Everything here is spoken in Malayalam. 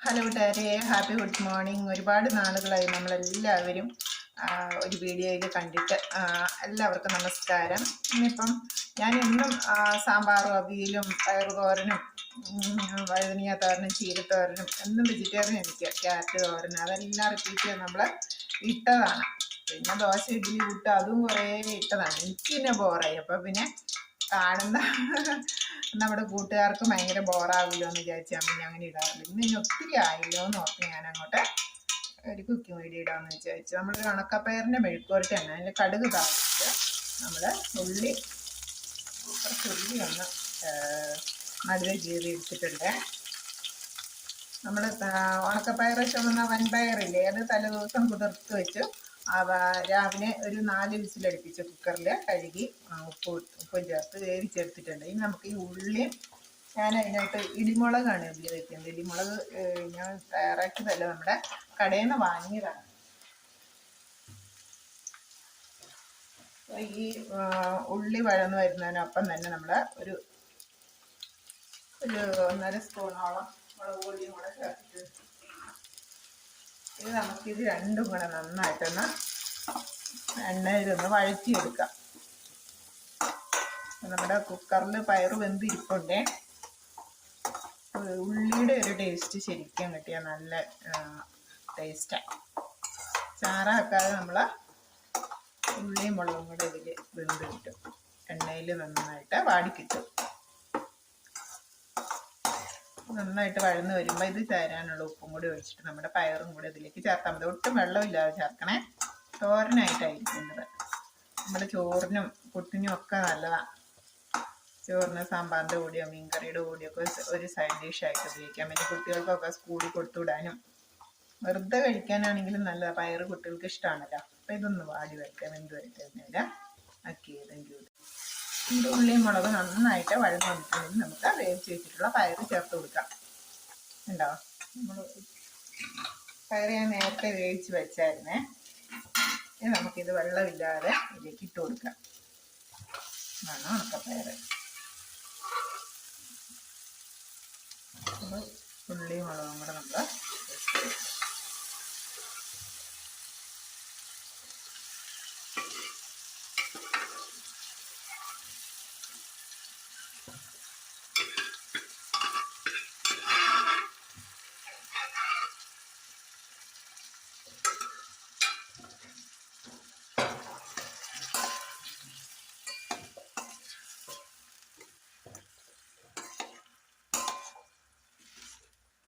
ഹലോ കൂട്ടുകാരെ, ഹാപ്പി ഗുഡ് മോർണിംഗ്. ഒരുപാട് നാളുകളായി നമ്മളെല്ലാവരും ഒരു വീഡിയോയിൽ കണ്ടിട്ട്. എല്ലാവർക്കും നമസ്കാരം. ഇന്നിപ്പം ഞാൻ എന്നും സാമ്പാറും അവിയലും പയറുതോരനും വഴുതനങ്ങ തോരനും ചീരത്തോരനും എന്നും വെജിറ്റേറിയൻ എനിക്ക് ക്യാരറ്റ് തോരനും അതെല്ലാം റിപ്പീറ്റ് നമ്മൾ ഇട്ടതാണ്. പിന്നെ ദോശ ഇഡ്ഡലി പുട്ട് അതും കുറേ ഇട്ടതാണ്. എനിക്ക് പിന്നെ ബോറായി. അപ്പോൾ പിന്നെ കാണുന്ന നമ്മുടെ കൂട്ടുകാർക്ക് ഭയങ്കര ബോറാവില്ലോ എന്ന് വിചാരിച്ചാൽ പിന്നെ അങ്ങനെ ഇടാറില്ല. ഇനി ഒത്തിരി ആയില്ലോ എന്ന് ഓർത്ത് ഞാൻ അങ്ങോട്ട് ഒരു കുക്കിംഗ് വീഡിയോ ഇടാമെന്ന് വിചാരിച്ചു. നമ്മളൊരു ഉണക്കപ്പയറിൻ്റെ മെഴുക്കുവരട്ടി തന്നെ. അതിൻ്റെ കടുക് താളിച്ച് നമ്മൾ കുറച്ച് ഉള്ളി ഒന്ന് നടുവെ കീറി എടുത്തിട്ടുണ്ട്. നമ്മൾ ഉണക്കപ്പയർ ചുമന്ന വൻപയറില്ലേ, അത് തലേദിവസം കുതിർത്ത് വെച്ച് രാവിലെ ഒരു 4 വിസിലടുപ്പിച്ച് കുക്കറിൽ കഴുകി ഉപ്പും ചേർത്ത് വേവിച്ചെടുത്തിട്ടുണ്ട്. ഇനി നമുക്ക് ഈ ഉള്ളി ഞാൻ അതിനായിട്ട് ഇടിമുളകാണ് ഉപയോഗിക്കുന്നത്. ഇടിമുളക് ഞാൻ തയ്യാറാക്കിയതല്ല, നമ്മുടെ കടയിൽ നിന്ന് വാങ്ങിയതാണ്. ഈ ഉള്ളി വഴന്ന് വരുന്നതിനൊപ്പം തന്നെ നമ്മൾ ഒരു 1.5 സ്പൂണോളം മുളക് പൊടിയും കൂടെ ചേർത്തിട്ട് ഇത് നമുക്കിത് രണ്ടും കൂടെ നന്നായിട്ടൊന്ന് എണ്ണയിലൊന്ന് വഴറ്റിയെടുക്കാം. നമ്മുടെ കുക്കറിൽ പയറ് വെന്തിരിപ്പുണ്ടേ. ഉള്ളിയുടെ ഒരു ടേസ്റ്റ് ശരിക്കും കിട്ടിയാൽ നല്ല ടേസ്റ്റാണ്. ചാറാക്കാതെ നമ്മൾ ഉള്ളിയും മുളകും കൂടെ ഇതിൽ വെന്ത് കിട്ടും. എണ്ണയിൽ നന്നായിട്ട് വാടിക്കിട്ടും. നന്നായിട്ട് വഴന്ന് വരുമ്പോൾ ഇത് ചേരാനുള്ള ഉപ്പും കൂടി ഒഴിച്ചിട്ട് നമ്മുടെ പയറും കൂടി ഇതിലേക്ക് ചേർത്താൽ മതി. ഒട്ടും വെള്ളമില്ലാതെ ചേർക്കണേ. തോരനായിട്ടായിരിക്കുന്നത്. നമ്മുടെ ചോറിനും പുട്ടിനും ഒക്കെ നല്ലതാണ്. ചോറിന് സാമ്പാറിൻ്റെ കൂടിയോ മീൻകറിയുടെ കൂടിയൊക്കെ ഒരു സൈഡ് ഡിഷായിട്ട് ഉപയോഗിക്കാം. പിന്നെ കുട്ടികൾക്കൊക്കെ സ്കൂളിൽ കൊടുത്തുവിടാനും വെറുതെ കഴിക്കാനാണെങ്കിലും നല്ലതാണ്. പയറ് കുട്ടികൾക്ക് ഇഷ്ടമാണല്ലോ. അപ്പം ഇതൊന്ന് വാടി വയ്ക്കാം. വെന്ത് വയ്ക്കുന്നതിന് ആക്കിയതെങ്കിൽ ഇതിൻ്റെ ഉള്ളിയും മുളക് നന്നായിട്ട് വഴന്ന് വന്നിട്ടുണ്ടെങ്കിൽ നമുക്ക് വേവിച്ച് വെച്ചിട്ടുള്ള പയറ് ചേർത്ത് കൊടുക്കാം. ഉണ്ടോ, നമ്മൾ പയറ് ഞാൻ നേരത്തെ വേവിച്ച് വെച്ചായിരുന്നേ. ഇനി നമുക്കിത് വെള്ളമില്ലാതെ ഇതിലേക്ക് ഇട്ട് കൊടുക്കാം. ആണ് ഉണക്കപ്പയറ്. ഉള്ളിയും മുളകും കൂടെ നമ്മൾ